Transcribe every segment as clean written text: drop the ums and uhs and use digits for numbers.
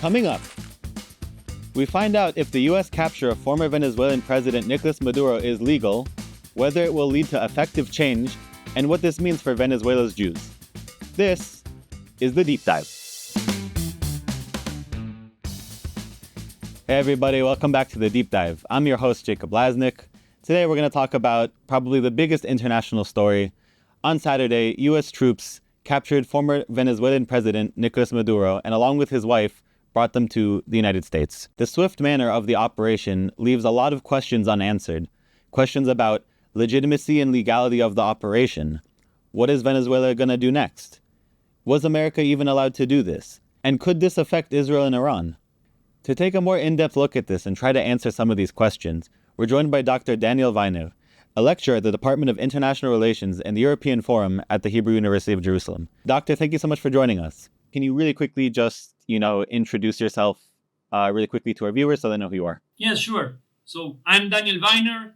Coming up, we find out if the U.S. capture of former Venezuelan President Nicolás Maduro is legal, whether it will lead to effective change, and what this means for Venezuela's Jews. This is The Deep Dive. Hey everybody, welcome back to The Deep Dive. I'm your host, Jacob Lasnik. Today we're going to talk about probably the biggest international story. On Saturday, U.S. troops captured former Venezuelan President Nicolás Maduro and along with his wife, brought them to the United States. The swift manner of the operation leaves a lot of questions unanswered. Questions about legitimacy and legality of the operation. What is Venezuela going to do next? Was America even allowed to do this? And could this affect Israel and Iran? To take a more in-depth look at this and try to answer some of these questions, we're joined by Dr. Daniel Wajner, a lecturer at the Department of International Relations and the European Forum at the Hebrew University of Jerusalem. Doctor, thank you so much for joining us. Can you really quickly just, introduce yourself really quickly to our viewers so they know who you are? Yes, sure. So I'm Daniel Wajner.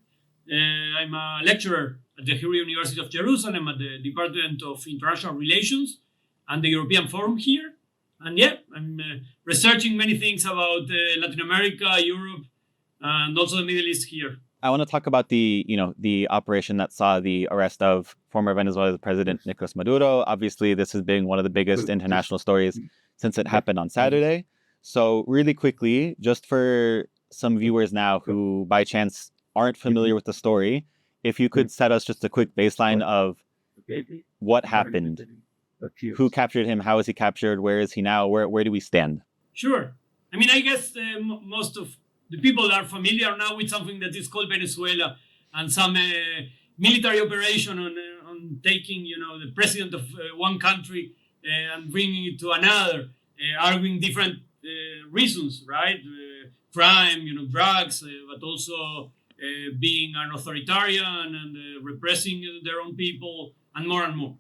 I'm a lecturer at the Hebrew University of Jerusalem at the Department of International Relations and the European Forum here. And I'm researching many things about Latin America, Europe, and also the Middle East here. I want to talk about the operation that saw the arrest of former Venezuelan President Nicolás Maduro. Obviously, this has been one of the biggest international stories since it happened on Saturday. So really quickly, just for some viewers now who by chance aren't familiar with the story, if you could set us just a quick baseline of what happened, who captured him, how was he captured, where is he now, where do we stand? Sure. I guess most of the people are familiar now with something that is called Venezuela and some military operation on taking, the president of one country and bringing it to another, arguing different reasons, right? Crime, drugs, but also being an authoritarian and repressing their own people and more and more.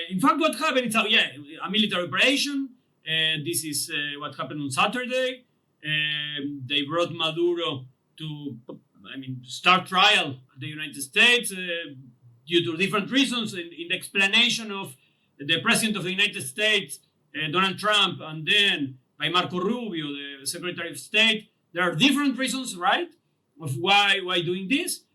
In fact, what happened is a military operation. This is what happened on Saturday. They brought Maduro to start trial at the United States due to different reasons. In the explanation of the President of the United States, Donald Trump, and then by Marco Rubio, the Secretary of State, there are different reasons, right, of why doing this.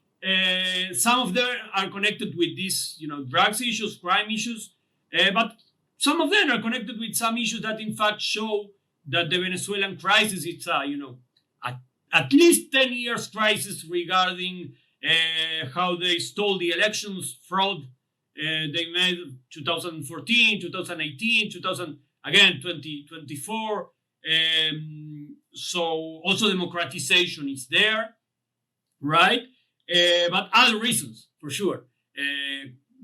Some of them are connected with these, drugs issues, crime issues, but some of them are connected with some issues that in fact show that the Venezuelan crisis is, at least 10 years crisis regarding how they stole the elections, fraud they made 2014, 2018, 2024. So also democratization is there, right? But other reasons, for sure,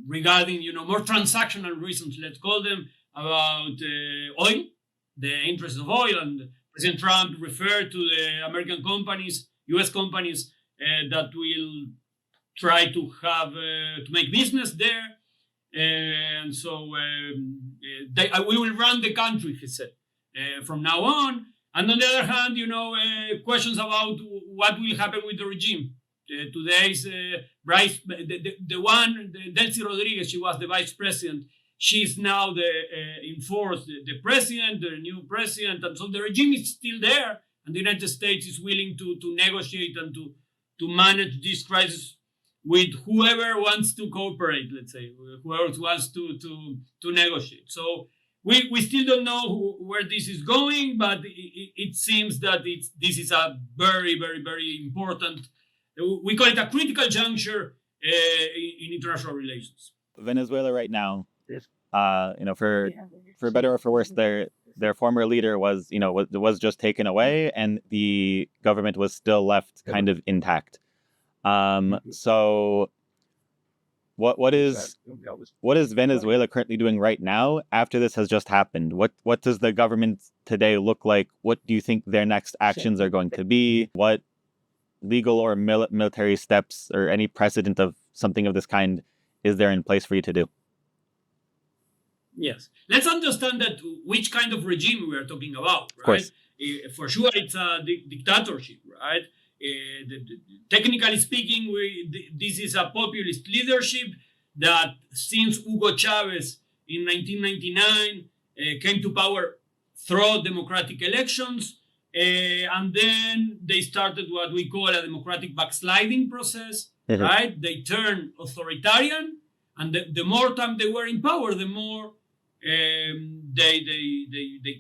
regarding, more transactional reasons, let's call them, about oil, the interests of oil. And President Trump referred to the American companies, U.S. companies that will try to have, to make business there. And so we will run the country, he said, from now on. And on the other hand, questions about what will happen with the regime. Today's Delcy Rodriguez, she was the vice president. She's now the president, the new president. And so the regime is still there. And the United States is willing to negotiate and to manage this crisis with whoever wants to cooperate, let's say, whoever wants to negotiate. So we still don't know where this is going, but it seems that this is a very, very, very important, we call it a critical juncture in international relations. Venezuela right now, for better or for worse, their former leader was just taken away, and the government was still left kind of intact. So what is Venezuela currently doing right now after this has just happened? What does the government today look like? What do you think their next actions are going to be? What legal or military steps or any precedent of something of this kind is there in place for you to do? Yes. Let's understand that which kind of regime we are talking about, right? For sure, it's a dictatorship, right? Technically speaking, this is a populist leadership that since Hugo Chavez in 1999 came to power through democratic elections. And then they started what we call a democratic backsliding process, right? They turned authoritarian, and the more time they were in power, the more they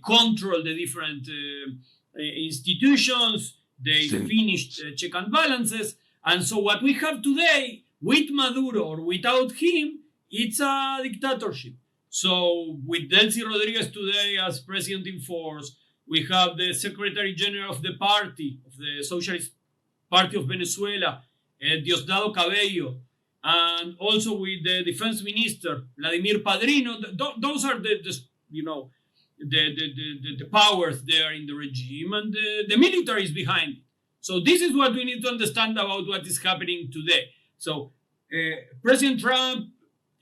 control the different institutions. They finished check and balances. And so what we have today with Maduro or without him, it's a dictatorship. So with Delcy Rodriguez today as president in force, we have the Secretary General of the party, of the Socialist Party of Venezuela, Diosdado Cabello, and also with the Defense Minister, Vladimir Padrino. Those are the powers there in the regime, and the military is behind it. So this is what we need to understand about what is happening today. So President Trump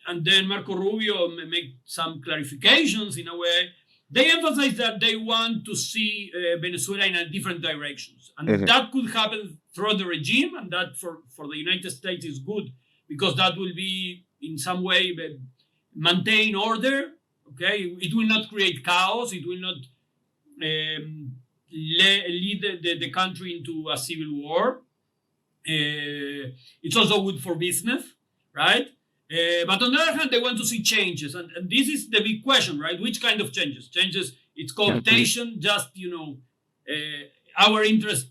and then Marco Rubio make some clarifications in a way. They emphasize that they want to see Venezuela in a different directions. And that could happen through the regime, and that for the United States is good, because that will be in some way maintain order. Okay, it will not create chaos. It will not lead the country into a civil war. It's also good for business, right? But on the other hand, they want to see changes. And this is the big question, right? Which kind of changes? Changes, it's cooptation, just, our interest,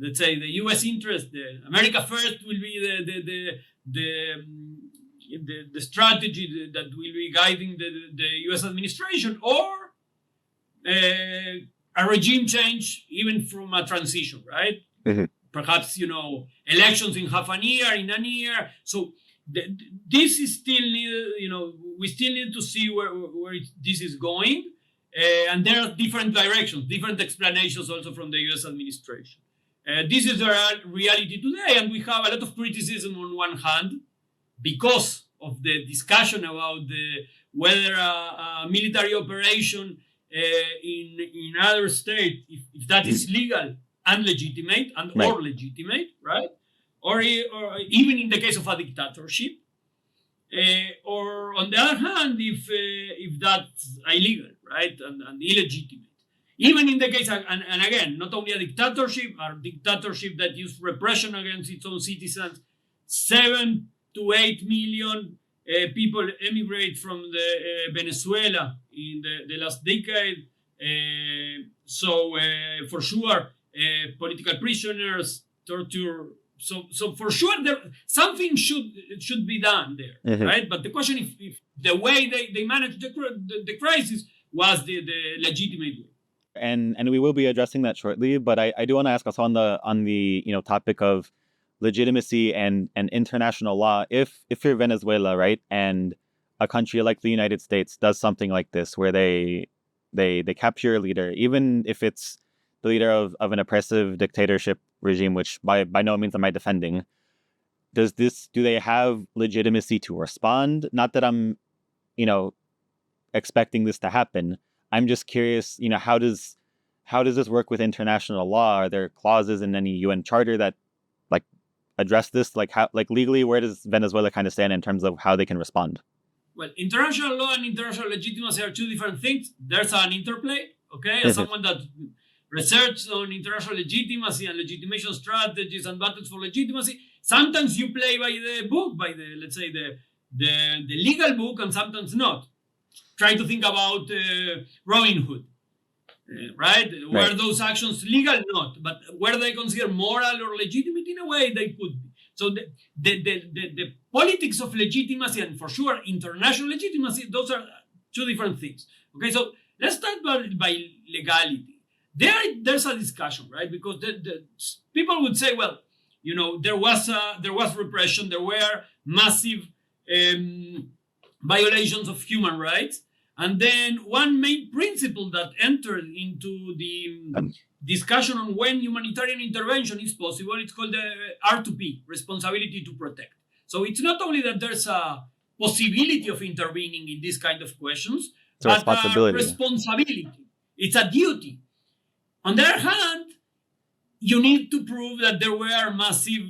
let's say the U.S. interest, the America first will be the strategy that will be guiding the U.S. administration, or a regime change, even from a transition, right? Perhaps, elections in half a year, in a year. So this is still, we still need to see where this is going. And there are different directions, different explanations also from the U.S. administration. This is the reality today, and we have a lot of criticism on one hand because of the discussion about whether a military operation in other state, if that is legal and legitimate, or legitimate, right? Or even in the case of a dictatorship, or on the other hand, if that's illegal, right, and illegitimate. Even in the case, and again, not only a dictatorship that use repression against its own citizens. 7 to 8 million people emigrate from Venezuela in the last decade. So for sure, political prisoners, torture. So for sure, something should be done there, right? But the question is if the way they managed the crisis was the legitimate way. And we will be addressing that shortly, but I do want to ask us on the topic of legitimacy and international law. If you're Venezuela, right, and a country like the United States does something like this, where they capture a leader, even if it's the leader of an oppressive dictatorship regime, which by no means am I defending, do they have legitimacy to respond? Not that I'm, expecting this to happen. I'm just curious, how does this work with international law? Are there clauses in any UN charter that address this? Legally, where does Venezuela kind of stand in terms of how they can respond? Well, international law and international legitimacy are two different things. There's an interplay, okay? As someone that research on international legitimacy and legitimation strategies and battles for legitimacy, sometimes you play by the book, by let's say the legal book, and sometimes not. Try to think about Robin Hood, right? Were those actions legal? Not, but were they considered moral or legitimate? In a way, they could be. So the politics of legitimacy and for sure international legitimacy, those are two different things. Okay, so let's start by legality. There's a discussion, right? Because the people would say, well, there was repression, there were massive violations of human rights, and then one main principle that entered into the discussion on when humanitarian intervention is possible, it's called the R2P, responsibility to protect. So it's not only that there's a possibility of intervening in these kind of questions, but a responsibility. It's a duty. On the other hand, you need to prove that there were massive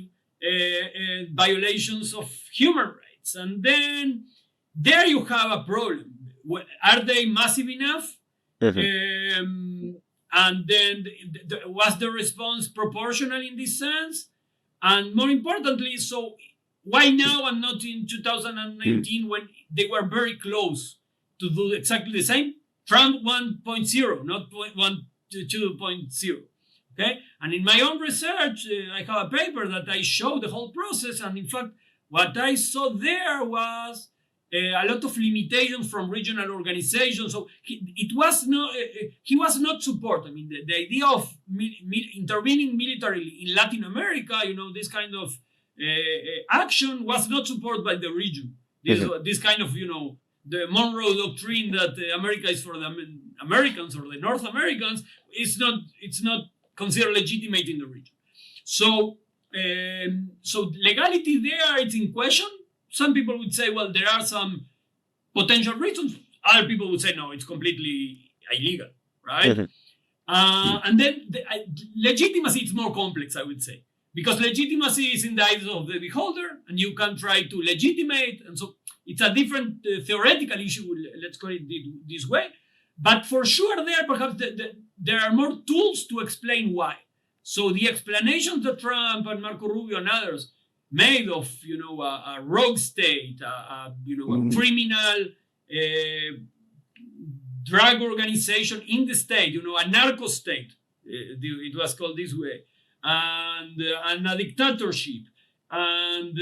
violations of human rights. And then there you have a problem. Are they massive enough? And then was the response proportional in this sense? And more importantly, so why now and not in 2019 when they were very close to do exactly the same? Trump 1.0, not 2.0. Okay, and in my own research, I have a paper that I show the whole process, and in fact, what I saw there was a lot of limitations from regional organizations. So he was not support. I mean, the idea of intervening militarily in Latin America, this kind of action was not supported by the region. This kind of, the Monroe Doctrine that America is for the Americans or the North Americans, it's not considered legitimate in the region. So legality there, it's in question. Some people would say, well, there are some potential reasons. Other people would say, no, it's completely illegal, right? And then legitimacy is more complex, I would say, because legitimacy is in the eyes of the beholder, and you can try to legitimate, and so it's a different theoretical issue. Let's call it this way. But for sure, perhaps there are more tools to explain why. So the explanations that Trump and Marco Rubio and others made of, a rogue state, a criminal drug organization in the state, a narco state, it was called this way, and a dictatorship, and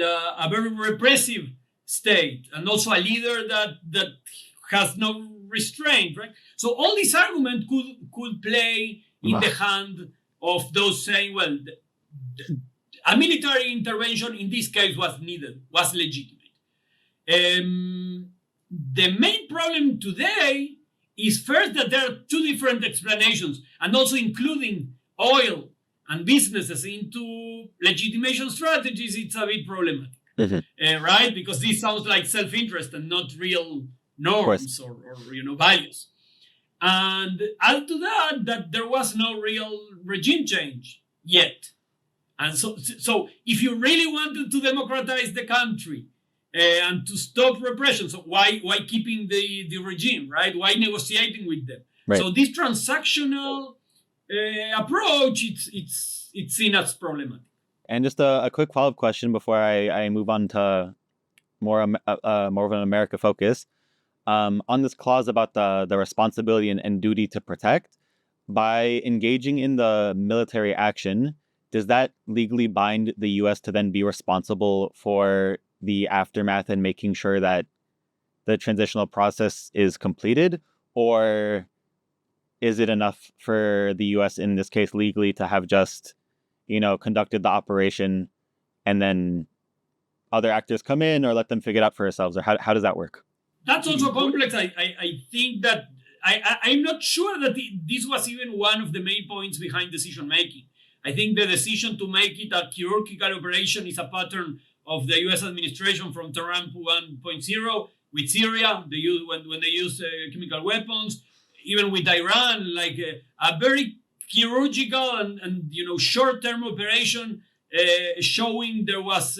a very repressive state, and also a leader that has no restraint, right? So all these arguments could play in the hand of those saying, well, a military intervention in this case was needed, was legitimate. The main problem today is first that there are two different explanations, and also including oil and businesses into legitimation strategies. It's a bit problematic, right? Because this sounds like self-interest and not real norms or values. And add to that there was no real regime change yet. And so if you really wanted to democratize the country and to stop repression, so why keeping the regime, right? Why negotiating with them? Right. So this transactional approach, it's seen as problematic. And just a quick follow-up question before I move on to more of an America focus. On this clause about the responsibility and duty to protect, by engaging in the military action, does that legally bind the U.S. to then be responsible for the aftermath and making sure that the transitional process is completed? Or is it enough for the U.S. in this case legally to have just, conducted the operation and then other actors come in or let them figure it out for themselves? Or how does that work? That's also complex. I think that I'm not sure that this was even one of the main points behind decision-making. I think the decision to make it a chirurgical operation is a pattern of the U.S. administration from Trump 1.0 with Syria, when they use chemical weapons, even with Iran, like a very chirurgical and short-term operation showing there was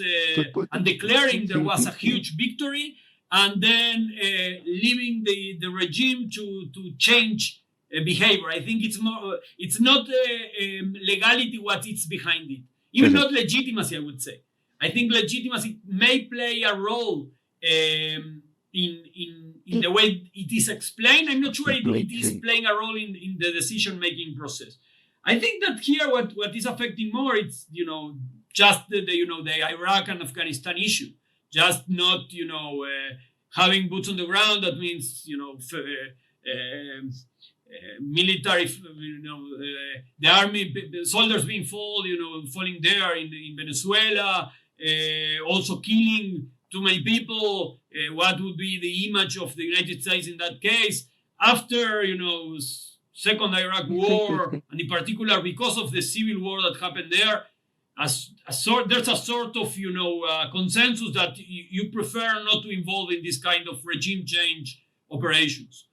and declaring there was a huge victory, and then leaving the regime to change behavior. I think it's not legality what is behind it, even not legitimacy, I would say. I think legitimacy may play a role in the way it is explained. I'm not sure it is playing a role in the decision-making process. I think that here what is affecting more, it's just the Iraq and Afghanistan issue, just not having boots on the ground. That means military, the army, the soldiers being falling there in Venezuela, also killing too many people. What would be the image of the United States in that case after Second Iraq War, and in particular because of the civil war that happened there? There's a sort of consensus that you prefer not to involve in this kind of regime change operations.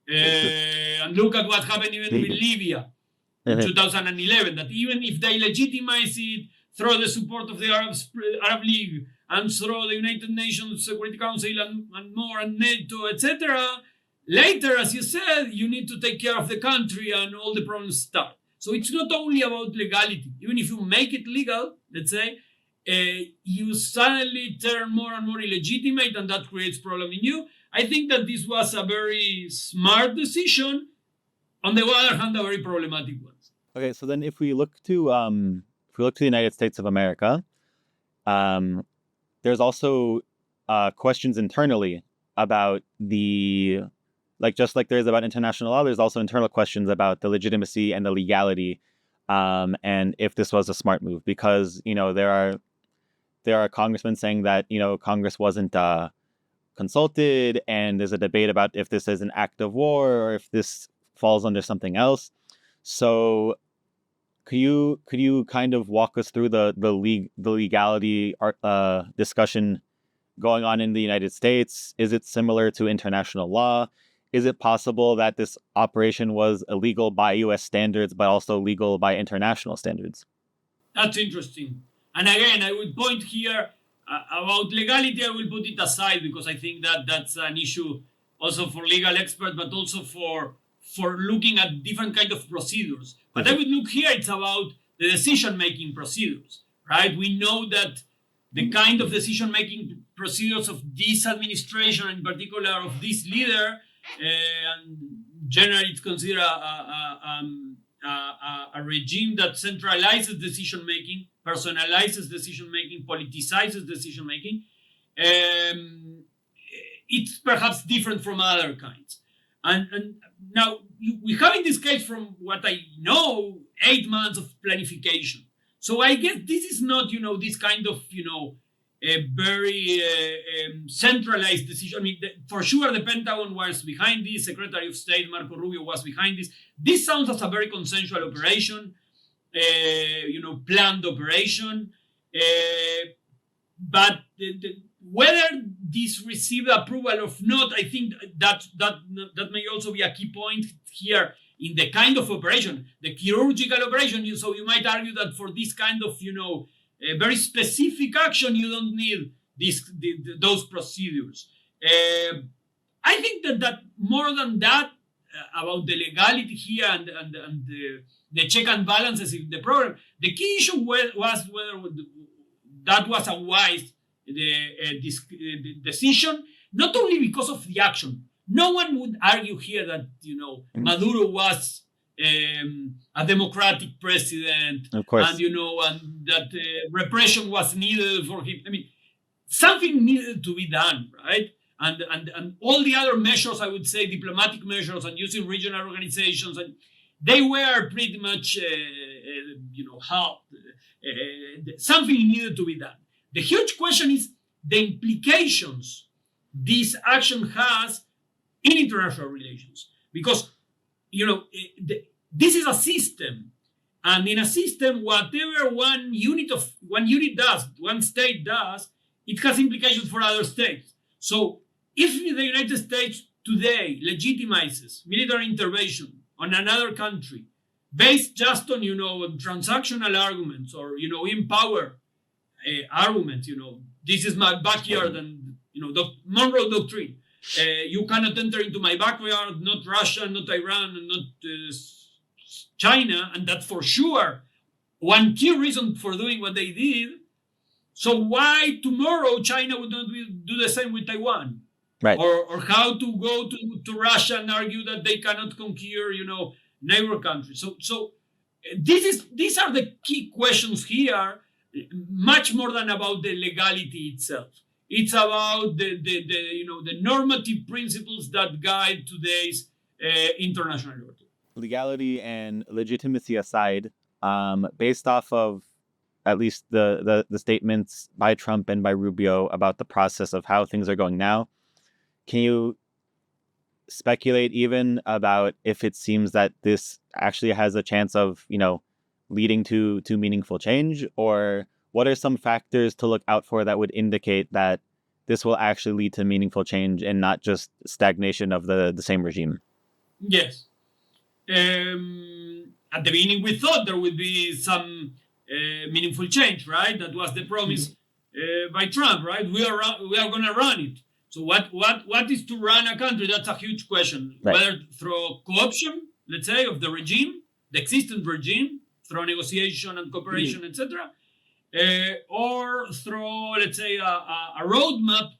And look at what happened even with Libya in 2011, that even if they legitimize it through the support of the Arab League and through the United Nations Security Council and more, and NATO, etc., later, as you said, you need to take care of the country and all the problems start. So it's not only about legality. Even if you make it legal, let's say, you suddenly turn more and more illegitimate, and that creates problem in you. I think that this was a very smart decision. On the other hand, a very problematic one. Okay, so then if we look to the United States of America, there's also questions internally about just like there's about international law, there's also internal questions about the legitimacy and the legality, and if this was a smart move, because there are congressmen saying that Congress wasn't consulted, and there's a debate about if this is an act of war or if this falls under something else. So could you kind of walk us through the legality discussion going on in the United States? Is it similar to international law? Is it possible that this operation was illegal by U.S. standards, but also legal by international standards? That's interesting. And again, I would point here about legality. I will put it aside because I think that that's an issue also for legal experts, but also for looking at different kind of procedures. But I would look here, it's about the decision-making procedures, right? We know that the kind of decision-making procedures of this administration, in particular of this leader, and generally it's considered a regime that centralizes decision-making, personalizes decision-making, politicizes decision-making. It's perhaps different from other kinds. And now we have in this case, from what I know, 8 months of planification. So I guess this is not, this kind of, a very centralized decision. I mean, for sure, the Pentagon was behind this. Secretary of State Marco Rubio was behind this. This sounds as a very consensual operation, planned operation. But whether this received approval or not, I think that may also be a key point here in the kind of operation, the chirurgical operation. So you might argue that for this kind of, a very specific action, you don't need those procedures. I think that more than that, about the legality here and the check and balances in the program, the key issue was whether that was a wise decision, not only because of the action. No one would argue here that Maduro was a democratic president, of course, and and that repression was needed for him. I mean, something needed to be done, right? And all the other measures, I would say, diplomatic measures and using regional organizations, and they were pretty much, helped. Something needed to be done. The huge question is the implications this action has in international relations, because this is a system, and in a system, whatever one state does, it has implications for other states. So if the United States today legitimizes military intervention on another country based just on on transactional arguments or in power arguments, this is my backyard, and the Monroe Doctrine. You cannot enter into my backyard, not Russia, not Iran, and not China, and that's for sure one key reason for doing what they did. So why tomorrow China would not do the same with Taiwan? Right. Or how to go to Russia and argue that they cannot conquer, neighbor countries. So these are the key questions here, much more than about the legality itself. It's about the normative principles that guide today's international order. Legality and legitimacy aside, based off of at least the statements by Trump and by Rubio about the process of how things are going now, can you speculate even about if it seems that this actually has a chance of, leading to meaningful change? Or what are some factors to look out for that would indicate that this will actually lead to meaningful change and not just stagnation of the same regime? Yes. At the beginning, we thought there would be some meaningful change, right? That was the promise by Trump, right? We are going to run it. So what is to run a country? That's a huge question. Right. Whether through co-option, let's say, of the regime, the existing regime, through negotiation and cooperation, etc., or through, let's say, a roadmap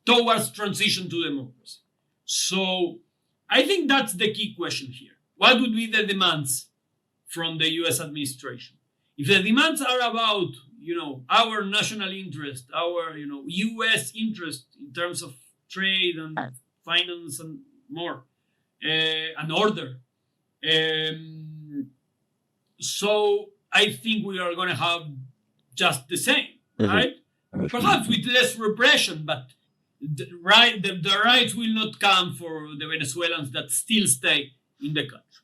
towards transition to democracy. So I think that's the key question here. What would be the demands from the U.S. administration? If the demands are about, our national interest, our, U.S. interest in terms of trade and finance and more, and order. So I think we are going to have just the same, right? Perhaps with less repression, but the rights will not come for the Venezuelans that still stay in the country.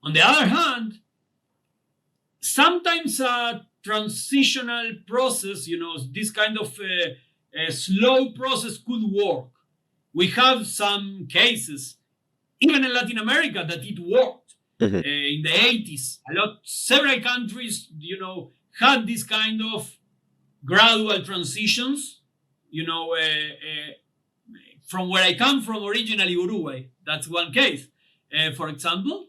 On the other hand, sometimes a transitional process, this kind of a slow process could work. We have some cases, even in Latin America, that it worked. In the 80s, several countries, had this kind of gradual transitions, from where I come from, originally Uruguay. That's one case, for example.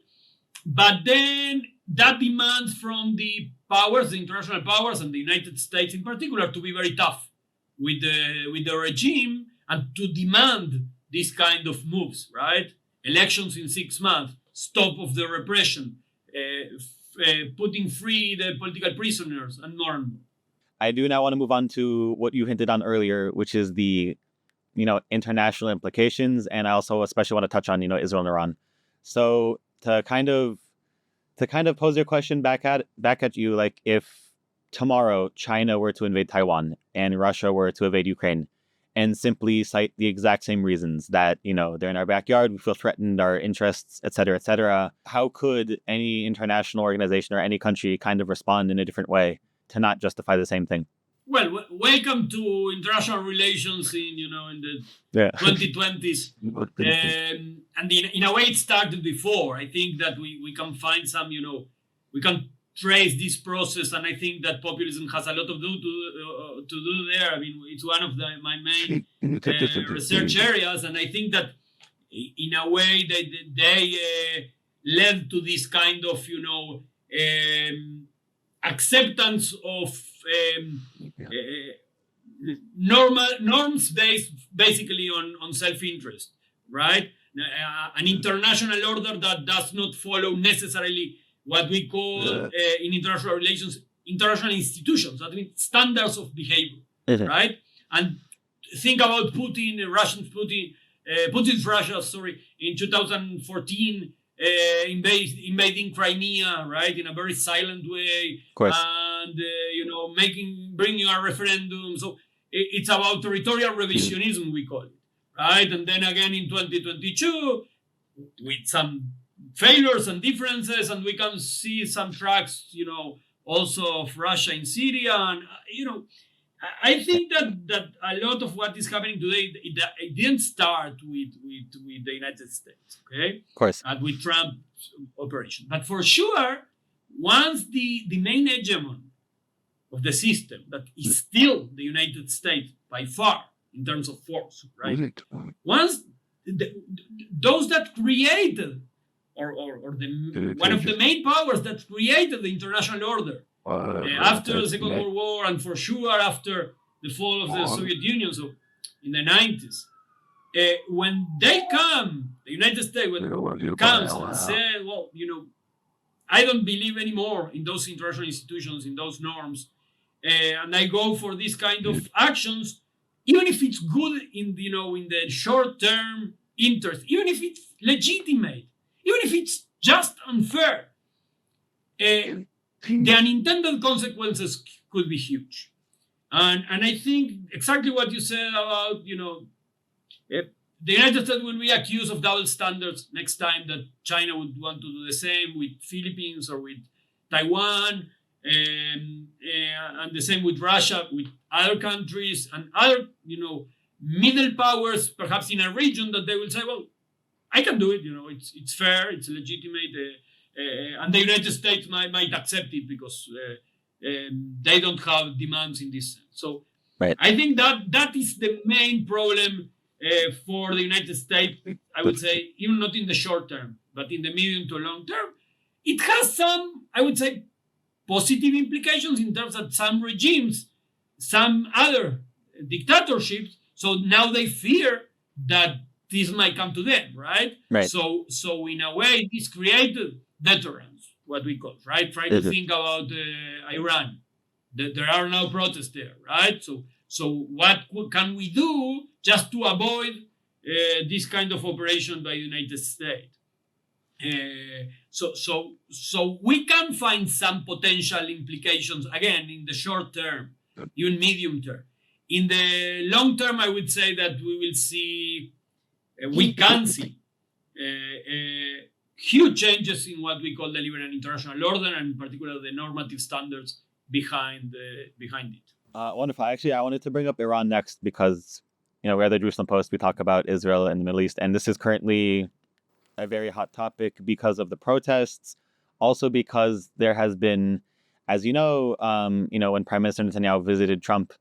But then that demands from the powers, the international powers, and the United States in particular, to be very tough with the regime and to demand this kind of moves, right? Elections in 6 months, stop of the repression, putting free the political prisoners, and more and more. I do now want to move on to what you hinted on earlier, which is the, international implications, and I also especially want to touch on, Israel and Iran. So to kind of pose your question back at you, like if tomorrow China were to invade Taiwan and Russia were to invade Ukraine, and simply cite the exact same reasons that, they're in our backyard, we feel threatened, our interests, et cetera, how could any international organization or any country kind of respond in a different way to not justify the same thing? Well, welcome to international relations in the 2020s. And in a way, it started before. I think that we can find some, we can trace this process, and I think that populism has a lot to do there. I mean, it's one of my main research areas, and I think that in a way they led to this kind of, acceptance of norms based basically on self-interest, right? An international order that does not follow necessarily what we call in international relations, international institutions, that means standards of behavior, right? And think about Putin's Russia, in 2014, invading Crimea, right, in a very silent way, of course. And bringing a referendum. So it's about territorial revisionism, we call it, right? And then again in 2022, with some failures and differences, and we can see some tracks, also of Russia in Syria, and I think that a lot of what is happening today, it didn't start with the United States, okay? Of course. And with Trump's operation. But for sure, once the main hegemon of the system, that is still the United States by far in terms of force, right? Once those that created, or one of the main powers that created the international order, after the Second World War, and for sure after the fall of the Soviet Union, so in the 90s, when they come, the United States comes and says, well, I don't believe anymore in those international institutions, in those norms, and I go for this kind of actions, even if it's good in the short-term interest, even if it's legitimate, even if it's just unfair, the unintended consequences could be huge. And I think exactly what you said about, the United States will be accused of double standards next time that China would want to do the same with Philippines or with Taiwan, and the same with Russia, with other countries and other, middle powers, perhaps in a region, that they will say, well, I can do it, it's fair, it's legitimate, and the United States might accept it because they don't have demands in this sense. So right. I think that is the main problem for the United States, I would say, even not in the short term, but in the medium to long term. It has some, I would say, positive implications in terms of some regimes, some other dictatorships. So now they fear that this might come to them, right? Right. So in a way, this created deterrence, what we call, right? Try to think about Iran. There are now protests there, right? So what can we do just to avoid this kind of operation by the United States? So we can find some potential implications, again, in the short term, even medium term. In the long term, I would say that we can see huge changes in what we call the liberal international order, and in particular the normative standards behind it. Wonderful. Actually, I wanted to bring up Iran next because, we're at the Jerusalem Post. We talk about Israel and the Middle East, and this is currently a very hot topic because of the protests. Also because there has been, as when Prime Minister Netanyahu visited Trump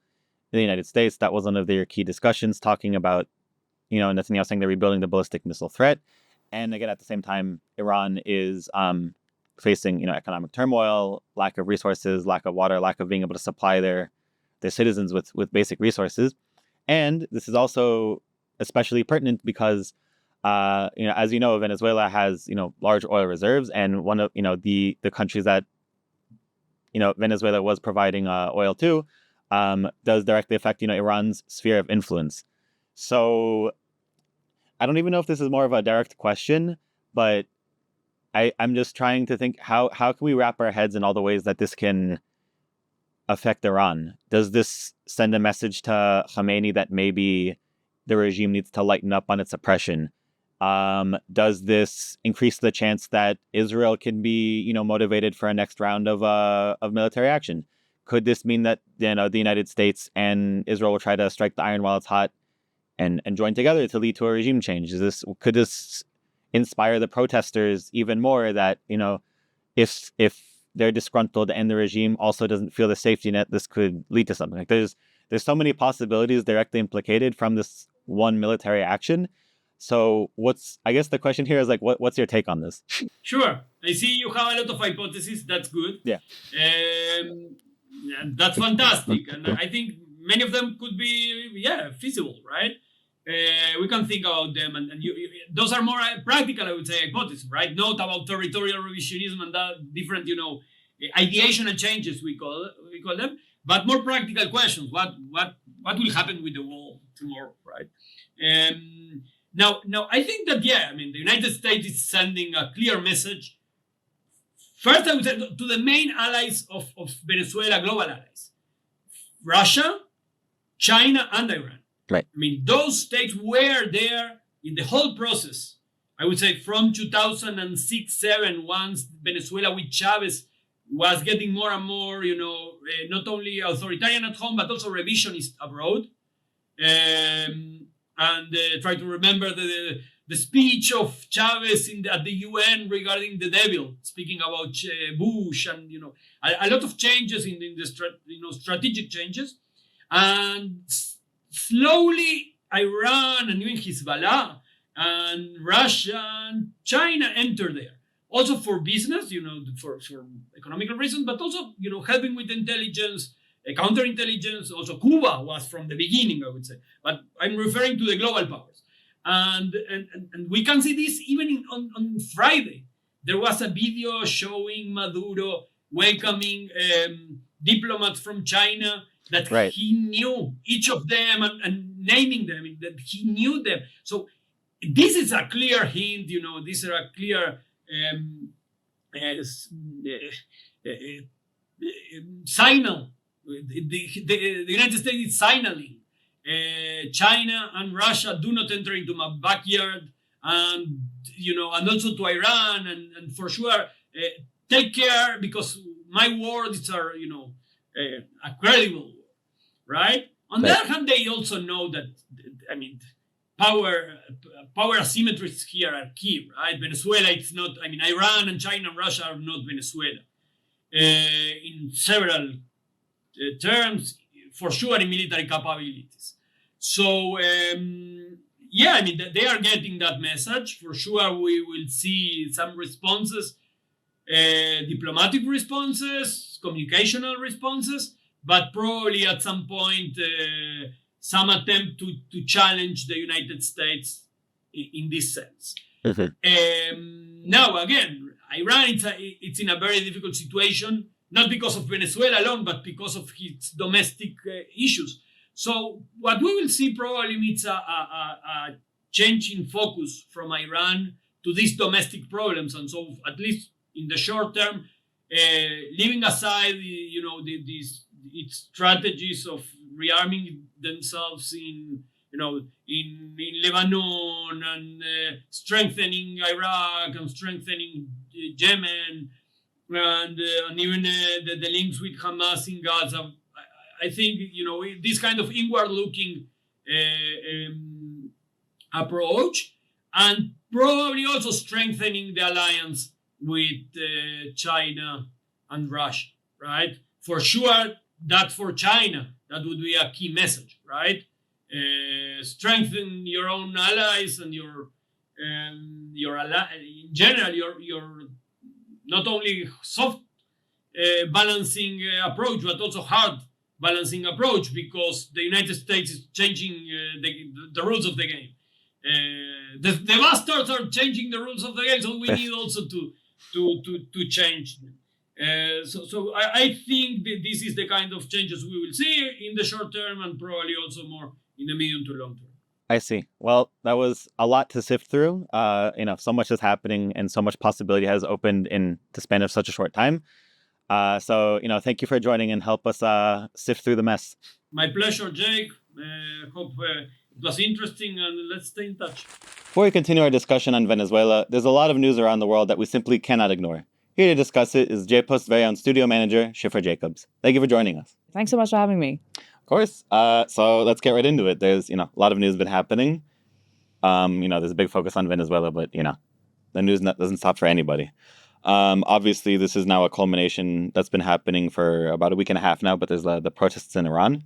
in the United States, that was one of their key discussions, talking about, Netanyahu saying they're rebuilding the ballistic missile threat. And again, at the same time, Iran is facing, economic turmoil, lack of resources, lack of water, lack of being able to supply their citizens with basic resources. And this is also especially pertinent because, as Venezuela has, large oil reserves, and one of, the countries that, Venezuela was providing oil to, does directly affect, Iran's sphere of influence. So I don't even know if this is more of a direct question, but I'm just trying to think how can we wrap our heads in all the ways that this can affect Iran? Does this send a message to Khamenei that maybe the regime needs to lighten up on its oppression? Does this increase the chance that Israel can be, motivated for a next round of military action? Could this mean that the United States and Israel will try to strike the iron while it's hot and join together to lead to a regime change? Could this inspire the protesters even more that, if they're disgruntled and the regime also doesn't feel the safety net, this could lead to something? Like there's so many possibilities directly implicated from this one military action. So I guess the question here is what's your take on this? Sure. I see you have a lot of hypotheses. That's good. Yeah. And that's fantastic. And I think many of them could be, feasible, right? We can think about them, and those are more practical, I would say, hypotheses, right? Not about territorial revisionism and that different, ideational changes we call them, but more practical questions. What will happen with the world tomorrow, right? Now, I think that the United States is sending a clear message. First, I would say to the main allies of Venezuela, global allies: Russia, China, and Iran. Right. Those states were there in the whole process. I would say from 2006-07, once Venezuela with Chavez was getting more and more, not only authoritarian at home, but also revisionist abroad. And try to remember the speech of Chavez at the UN regarding the devil, speaking about Bush, and a lot of changes in the strategic changes, and slowly Iran and even Hezbollah and Russia and China entered there, also for business, for economical reasons, but also helping with intelligence. Counterintelligence. Also, Cuba was from the beginning, I would say, but I'm referring to the global powers, and we can see this even on Friday. There was a video showing Maduro welcoming diplomats from China that he knew each of them and naming them, that he knew them. So this is a clear hint. These are a clear signal. The United States is signaling China and Russia do not enter into my backyard, and and also to Iran, and for sure take care, because my words are a credible word, right? On the other hand, they also know that power asymmetries here are key, right? Venezuela, it's not. Iran and China and Russia are not Venezuela in several terms, for sure, in military capabilities. So yeah, I mean, they are getting that message. For sure, we will see some responses, diplomatic responses, communicational responses, but probably at some point, some attempt to challenge the United States in this sense. Now, again, Iran, it's in a very difficult situation, not because of Venezuela alone, but because of its domestic issues. So what we will see probably is a change in focus from Iran to these domestic problems. And so at least in the short term, leaving aside, these its strategies of rearming themselves in Lebanon and strengthening Iraq and strengthening Yemen and even the links with Hamas in Gaza. I think, this kind of inward-looking approach, and probably also strengthening the alliance with China and Russia, right? For sure, that for China, that would be a key message, right? Strengthen your own allies and your in general, your not only soft balancing approach, but also hard balancing approach, because the United States is changing the rules of the game. The bastards are changing the rules of the game, so we need also to change them. So I think that this is the kind of changes we will see in the short term, and probably also more in the medium to long term. I see. Well, that was a lot to sift through. So much is happening and so much possibility has opened in the span of such a short time. So thank you for joining and help us sift through the mess. My pleasure, Jake. Hope it was interesting, and let's stay in touch. Before we continue our discussion on Venezuela, there's a lot of news around the world that we simply cannot ignore. Here to discuss it is JPost's very own studio manager, Schiffer Jacobs. Thank you for joining us. Thanks so much for having me. Of course. So let's get right into it. There's, a lot of news been happening. There's a big focus on Venezuela, but, the news doesn't stop for anybody. Obviously, this is now a culmination that's been happening for about a week and a half now, but there's the protests in Iran.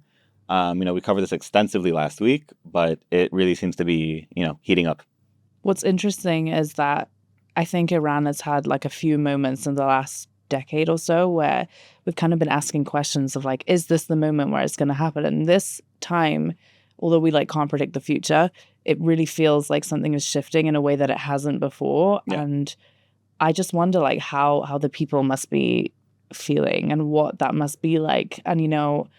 We covered this extensively last week, but it really seems to be, heating up. What's interesting is that I think Iran has had like a few moments in the last decade or so where we've kind of been asking questions of like, is this the moment where it's going to happen? And this time, although we can't predict the future, it really feels like something is shifting in a way that it hasn't before. Yeah. And I just wonder how the people must be feeling and what that must be like. And,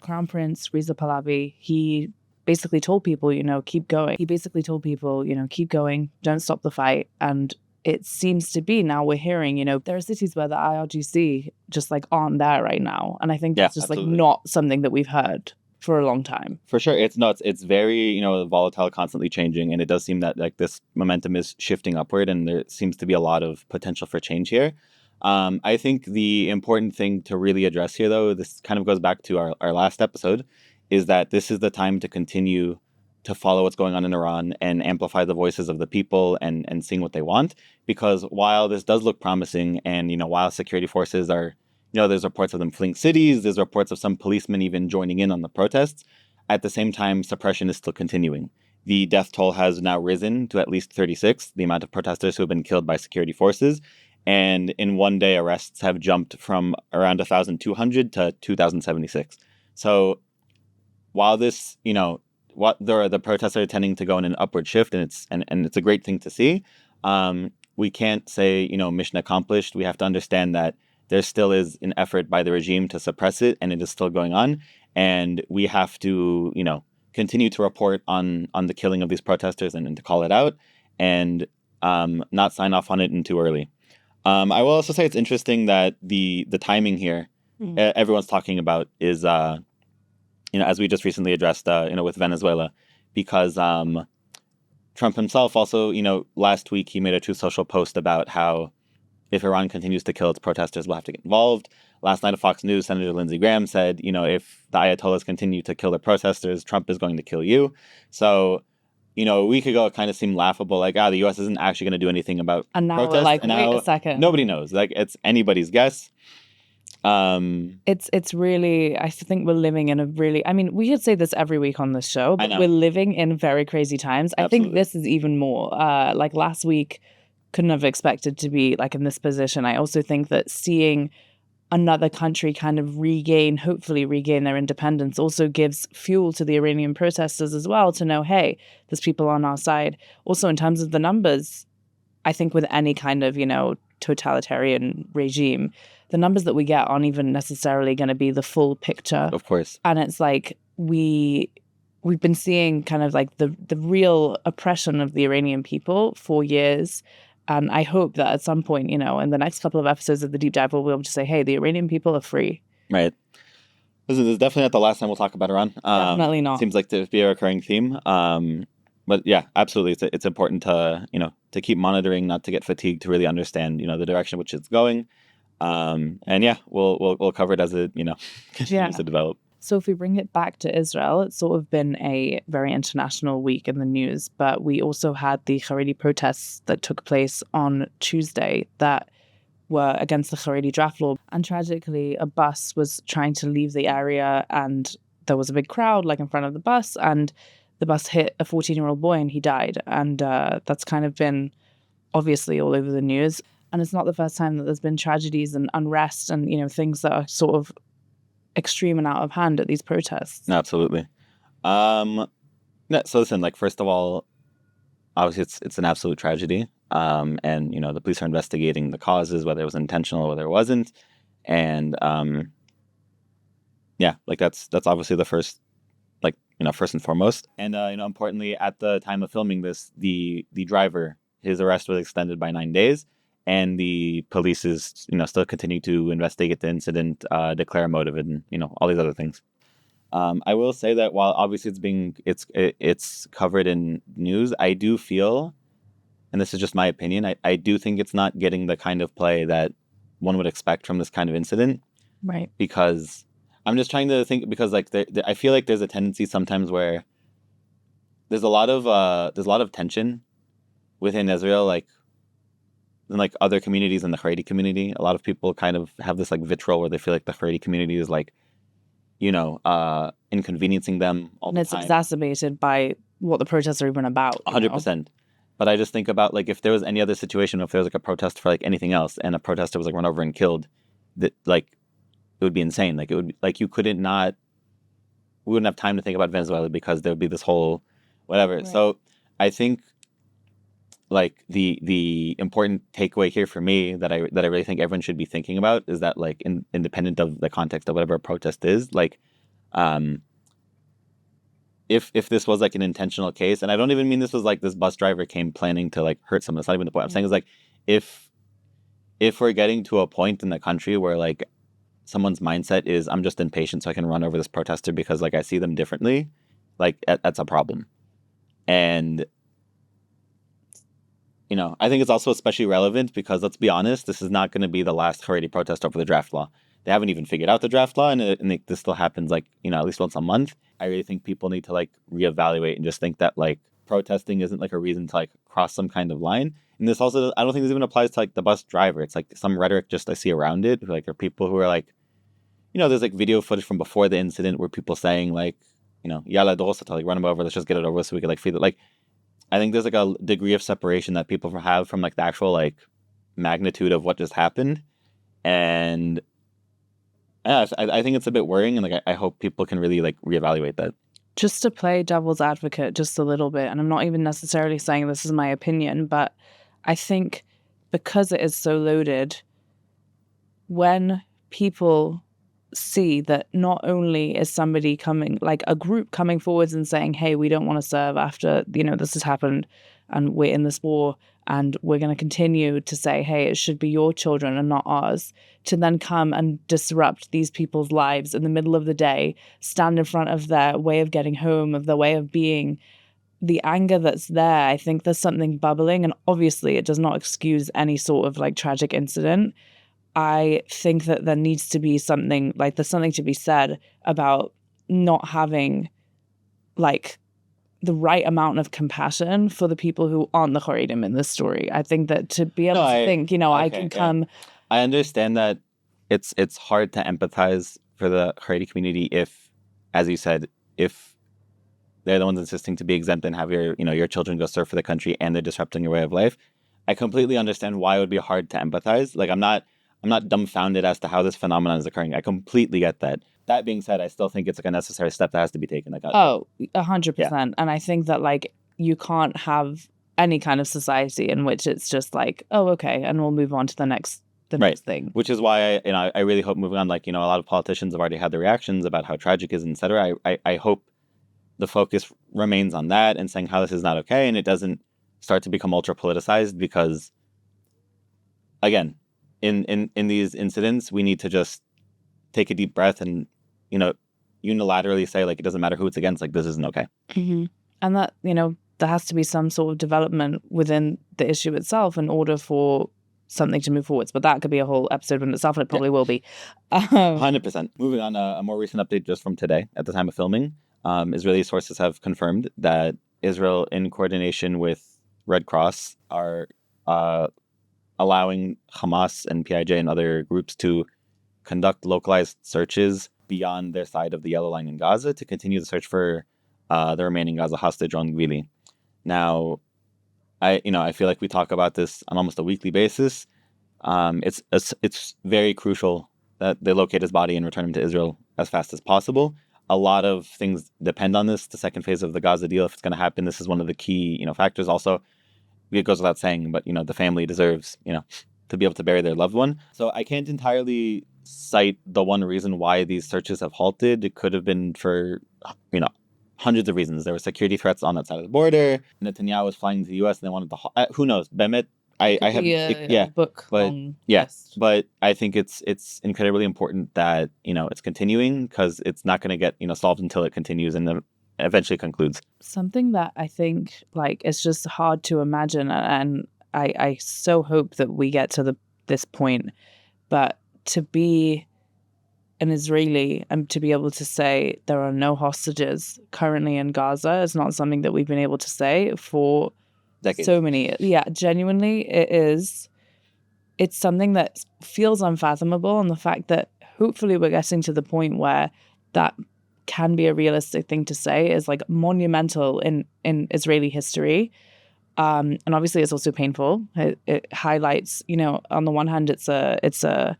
Crown Prince Reza Pahlavi, he basically told people, keep going. He basically told people, keep going, don't stop the fight. And it seems to be now we're hearing, there are cities where the IRGC just aren't there right now. And I think that's just absolutely not something that we've heard for a long time. For sure. It's nuts. It's very, volatile, constantly changing. And it does seem that this momentum is shifting upward, and there seems to be a lot of potential for change here. I think the important thing to really address here, though, this kind of goes back to our last episode, is that this is the time to continue to follow what's going on in Iran and amplify the voices of the people and seeing what they want. Because while this does look promising, and, while security forces are, there's reports of them fleeing cities, there's reports of some policemen even joining in on the protests, at the same time, suppression is still continuing. The death toll has now risen to at least 36, the amount of protesters who have been killed by security forces. And in one day, arrests have jumped from around 1,200 to 2,076. So while this, what the protests are tending to go in an upward shift, and it's a great thing to see. We can't say, mission accomplished. We have to understand that there still is an effort by the regime to suppress it, and it is still going on. And we have to, continue to report on the killing of these protesters and to call it out, and not sign off on it too early. I will also say it's interesting that the timing here, everyone's talking about is, as we just recently addressed, with Venezuela, because Trump himself also, last week he made a Truth Social post about how if Iran continues to kill its protesters, we'll have to get involved. Last night at Fox News, Senator Lindsey Graham said, if the Ayatollahs continue to kill their protesters, Trump is going to kill you. So, a week ago, it kind of seemed laughable, the U.S. isn't actually going to do anything about and now protests. We're wait a second. Nobody knows. It's anybody's guess. It's really, I think we're living in a really, I mean, we could say this every week on this show, but we're living in very crazy times. I think this is even more. Like last week, couldn't have expected to be like in this position. I also think that seeing another country kind of hopefully regain their independence also gives fuel to the Iranian protesters as well to know, hey, there's people on our side. Also, in terms of the numbers, I think with any kind of, totalitarian regime, the numbers that we get aren't even necessarily going to be the full picture. Of course. And it's like we've been seeing kind of like the real oppression of the Iranian people for years. And I hope that at some point, in the next couple of episodes of the deep dive, we'll be able to say, hey, the Iranian people are free. Right. This is definitely not the last time we'll talk about Iran. Definitely not. Seems like to be a recurring theme. But yeah, absolutely. It's important to, to keep monitoring, not to get fatigued, to really understand, the direction in which it's going. And yeah, we'll cover it as it, continues to develop. So if we bring it back to Israel, it's sort of been a very international week in the news, but we also had the Haredi protests that took place on Tuesday that were against the Haredi draft law. And tragically, a bus was trying to leave the area and there was a big crowd like in front of the bus and the bus hit a 14-year-old boy and he died. And that's kind of been obviously all over the news. And it's not the first time that there's been tragedies and unrest and, things that are sort of extreme and out of hand at these protests. Absolutely. So listen, like, first of all, obviously it's an absolute tragedy. And, the police are investigating the causes, whether it was intentional or whether it wasn't. And yeah, like that's obviously the first, like, first and foremost. And, importantly, at the time of filming this, the driver, his arrest was extended by 9 days. And the police is, still continue to investigate the incident, declare a motive, and all these other things. I will say that while obviously it's covered in news, I do feel, and this is just my opinion, I do think it's not getting the kind of play that one would expect from this kind of incident. Right. Because I'm just trying to think, because like I feel like there's a tendency sometimes where there's a lot of tension within Israel, like. And like other communities in the Haredi community, a lot of people kind of have this like vitriol where they feel like the Haredi community is like, inconveniencing them all the time. And it's exacerbated by what the protests are even about. 100%. But I just think about like if there was any other situation, if there was like a protest for like anything else and a protester was like run over and killed, that like it would be insane. Like it would be, like we wouldn't have time to think about Venezuela because there would be this whole whatever. Right. So I think like the important takeaway here for me that I really think everyone should be thinking about is that like independent of the context of whatever a protest is, like if this was like an intentional case, and I don't even mean this was like this bus driver came planning to like hurt someone. That's not even the point. I'm saying is like if we're getting to a point in the country where like someone's mindset is I'm just impatient so I can run over this protester because like I see them differently, like that's a problem. And I think it's also especially relevant because, let's be honest, this is not going to be the last Haredi protest over the draft law. They haven't even figured out the draft law, and this still happens, like, at least once a month. I really think people need to, like, reevaluate and just think that, like, protesting isn't, like, a reason to, like, cross some kind of line. And this also, I don't think this even applies to, like, the bus driver. It's, like, some rhetoric just I see around it. Like, there are people who are, like, there's, like, video footage from before the incident where people saying, like, yalla dosta, like, run them over, let's just get it over with so we can, like, feed it. Like, I think there's like a degree of separation that people have from like the actual like magnitude of what just happened, and yeah, I think it's a bit worrying, and like I hope people can really like reevaluate that. Just to play devil's advocate just a little bit, and I'm not even necessarily saying this is my opinion, but I think because it is so loaded, when people see that not only is somebody coming, like a group coming forwards and saying, hey, we don't want to serve after, this has happened and we're in this war and we're going to continue to say, hey, it should be your children and not ours, to then come and disrupt these people's lives in the middle of the day, stand in front of their way of getting home, of their way of being, the anger that's there, I think there's something bubbling. And obviously it does not excuse any sort of like tragic incident. I think that there needs to be something, like there's something to be said about not having like the right amount of compassion for the people who aren't the Haredim in this story. I think that to be able to think, I can come. I understand that it's hard to empathize for the Haredi community if, as you said, if they're the ones insisting to be exempt and have your children go serve for the country and they're disrupting your way of life. I completely understand why it would be hard to empathize. Like I'm not dumbfounded as to how this phenomenon is occurring. I completely get that. That being said, I still think it's like a necessary step that has to be taken. Like 100%. And I think that like you can't have any kind of society in which it's just like, oh, okay, and we'll move on to the next thing. Which is why I really hope moving on, like, a lot of politicians have already had their reactions about how tragic it is, etc. I hope the focus remains on that and saying how this is not okay, and it doesn't start to become ultra politicized, because again, in these incidents, we need to just take a deep breath and unilaterally say, like, it doesn't matter who it's against, like, this isn't okay. Mm-hmm. And that there has to be some sort of development within the issue itself in order for something to move forwards. But that could be a whole episode in itself, and it probably will be. 100%. Moving on, a more recent update just from today at the time of filming. Israeli sources have confirmed that Israel, in coordination with Red Cross, are allowing Hamas and PIJ and other groups to conduct localized searches beyond their side of the yellow line in Gaza to continue the search for the remaining Gaza hostage on Gvili. Now, I feel like we talk about this on almost a weekly basis. It's very crucial that they locate his body and return him to Israel as fast as possible. A lot of things depend on this. The second phase of the Gaza deal, if it's going to happen, this is one of the key factors. Also, it goes without saying, but the family deserves to be able to bury their loved one. So I can't entirely cite the one reason why these searches have halted. It could have been for hundreds of reasons. There were security threats on that side of the border. Netanyahu was flying to the U.S. and they wanted to. Who knows? Bemet. I have a book. But but I think it's incredibly important that it's continuing, because it's not going to get solved until it continues and eventually concludes. Something that I think it's just hard to imagine, and I so hope that we get to this point. But to be an Israeli and to be able to say there are no hostages currently in Gaza is not something that we've been able to say for decades. So many. Yeah, genuinely, it's something that feels unfathomable. And the fact that hopefully we're getting to the point where that can be a realistic thing to say is monumental in Israeli history. And obviously it's also painful. It highlights, on the one hand, it's a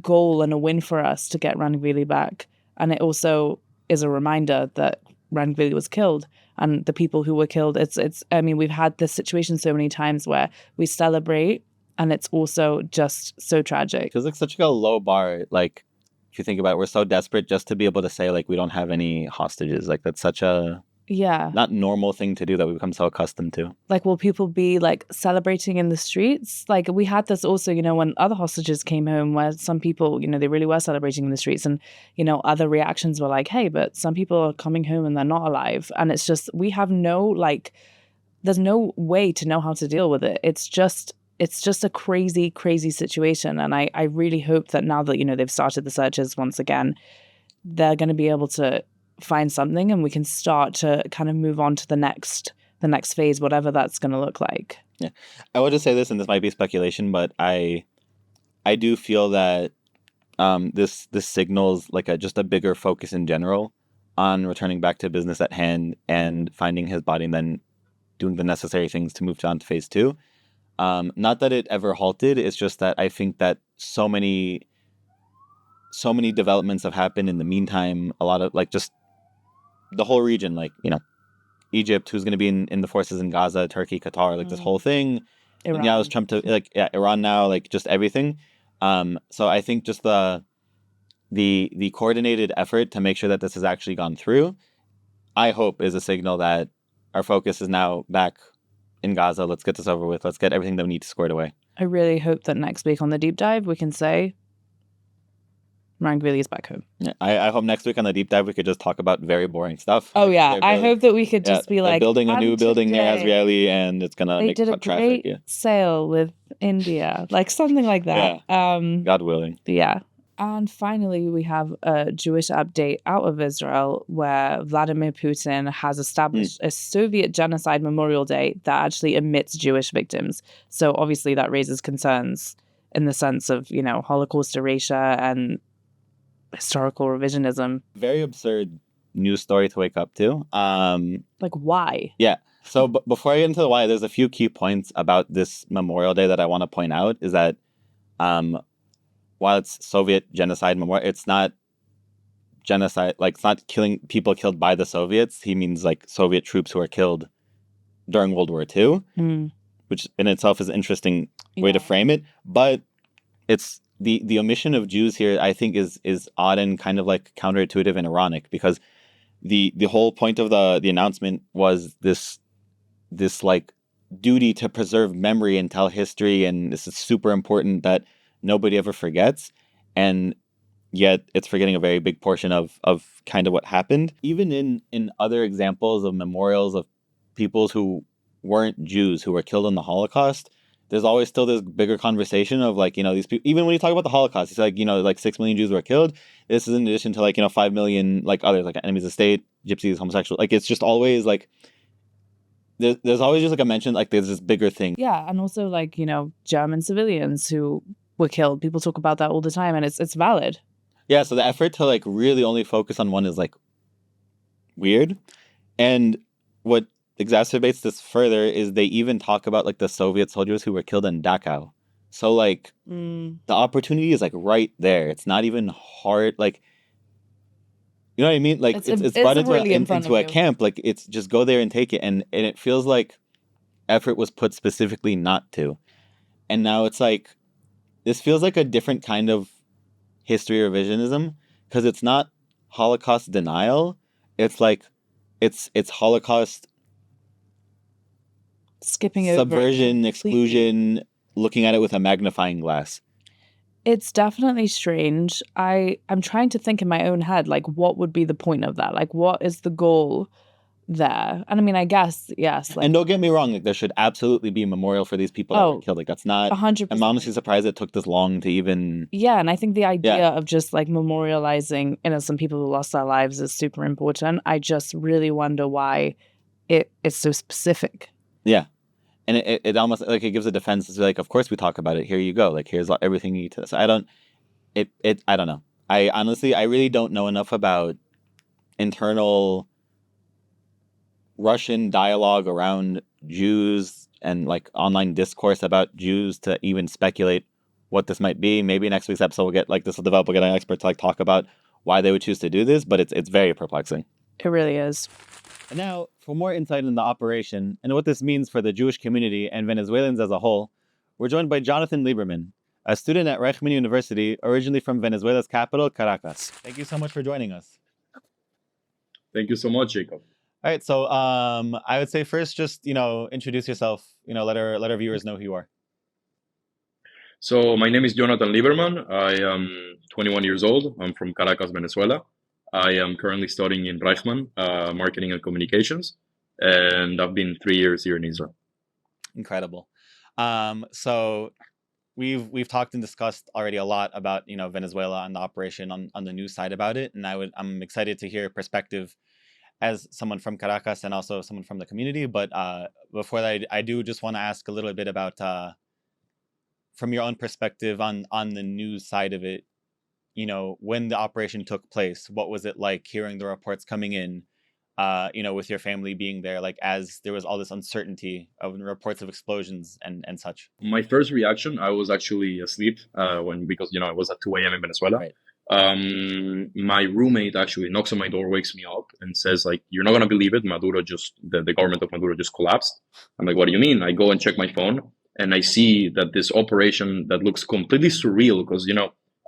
goal and a win for us to get Ran Gvili back. And it also is a reminder that Ran Gvili was killed, and the people who were killed. We've had this situation so many times where we celebrate and it's also just so tragic. It's such a low bar. Like, if you think about it, we're so desperate just to be able to say we don't have any hostages. That's such a not normal thing to do that we become so accustomed to. Will people be celebrating in the streets? We had this also, when other hostages came home, where some people, they really were celebrating in the streets, and other reactions were hey, but some people are coming home and they're not alive. And it's just, we have no there's no way to know how to deal with it. It's just a crazy, crazy situation. And I really hope that now that they've started the searches once again, they're going to be able to find something, and we can start to kind of move on to the next phase, whatever that's going to look like. Yeah, I will just say this, and this might be speculation, but I do feel that this signals just a bigger focus in general on returning back to business at hand and finding his body, and then doing the necessary things to move on to phase 2. Not that it ever halted. It's just that I think that so many developments have happened in the meantime. A lot of just the whole region, Egypt, who's going to be in the forces in Gaza, Turkey, Qatar, this whole thing. Iran. Yeah, was Trump to Iran now, just everything. So I think just the coordinated effort to make sure that this has actually gone through, I hope, is a signal that our focus is now back in Gaza. Let's get this over with. Let's get everything that we need to squared away. I really hope that next week on the deep dive we can say Ran Gvili is back home. Yeah, I hope next week on the deep dive we could just talk about very boring stuff. Oh yeah, I hope that we could just be building a new building near Azrieli, and it's gonna make traffic. They did a great sale with India, something like that. Yeah. God willing. Yeah. And finally, we have a Jewish update out of Israel, where Vladimir Putin has established a Soviet genocide memorial day that actually omits Jewish victims. So obviously that raises concerns in the sense of, Holocaust erasure and historical revisionism. Very absurd news story to wake up to. Like, why? Yeah. So before I get into the why, there's a few key points about this Memorial Day that I want to point out. Is that while it's Soviet genocide memorial, it's not genocide. Like, it's not killing people killed by the Soviets. He means like Soviet troops who were killed during World War II, which in itself is an interesting way to frame it. But it's the omission of Jews here, I think, is odd and kind of like counterintuitive and ironic, because the whole point of the announcement was this like duty to preserve memory and tell history, and this is super important that nobody ever forgets, and yet it's forgetting a very big portion of kind of what happened. Even in other examples of memorials of peoples who weren't Jews who were killed in the Holocaust, there's always still this bigger conversation of like, these people, even when you talk about the Holocaust, it's like, like 6 million Jews were killed. This is in addition to like, 5 million like others, like enemies of the state, gypsies, homosexual. Like, it's just always like, there's always just like a mention, like there's this bigger thing. Yeah. And also like, German civilians who were killed. People talk about that all the time, and it's valid. Yeah. So the effort to like really only focus on one is like weird. And what exacerbates this further is they even talk about like the Soviet soldiers who were killed in Dachau. So like the opportunity is like right there. It's not even hard. Like, you know what I mean? Like it's brought into a camp. Like, it's just go there and take it. And it feels like effort was put specifically not to. And now it's like, this feels like a different kind of history revisionism, because it's not Holocaust denial. It's like, it's Holocaust skipping over, subversion, exclusion, looking at it with a magnifying glass. It's definitely strange. I'm trying to think in my own head, like, what would be the point of that? Like, what is the goal there? And I mean, I guess, yes. Like, and don't get me wrong, like, there should absolutely be a memorial for these people that were killed. Like, that's not 100%. I'm honestly surprised it took this long to even. Yeah, and I think the idea of just like memorializing innocent people who lost their lives is super important. I just really wonder why it's so specific. Yeah. And it almost like it gives a defense. It's like, of course we talk about it. Here you go. Like, here's everything you need to. So I don't know. I honestly, I really don't know enough about internal Russian dialogue around Jews and like online discourse about Jews to even speculate what this might be. Maybe next week's episode we'll get an expert to like talk about why they would choose to do this, but it's very perplexing. It really is. And now, for more insight in the operation and what this means for the Jewish community and Venezuelans as a whole, we're joined by Jonathan Liverman, a student at Reichman University, originally from Venezuela's capital, Caracas. Thank you so much for joining us. Thank you so much, Jacob. All right, so I would say first, just introduce yourself. Let our viewers know who you are. So my name is Jonathan Liverman. I am 21 years old. I'm from Caracas, Venezuela. I am currently studying in Reichman, marketing and communications, and I've been 3 years here in Israel. Incredible. So we've talked and discussed already a lot about Venezuela and the operation on the news side about it, and I'm excited to hear your perspective as someone from Caracas and also someone from the community. But before that, I do just want to ask a little bit about from your own perspective on the news side of it. When the operation took place, what was it like hearing the reports coming in, with your family being there, like as there was all this uncertainty of reports of explosions and such? My first reaction, I was actually asleep because it was at 2 a.m. in Venezuela. Right. My roommate actually knocks on my door, wakes me up and says, like, you're not going to believe it. The government of Maduro just collapsed. I'm like, what do you mean? I go and check my phone and I see that this operation that looks completely surreal because,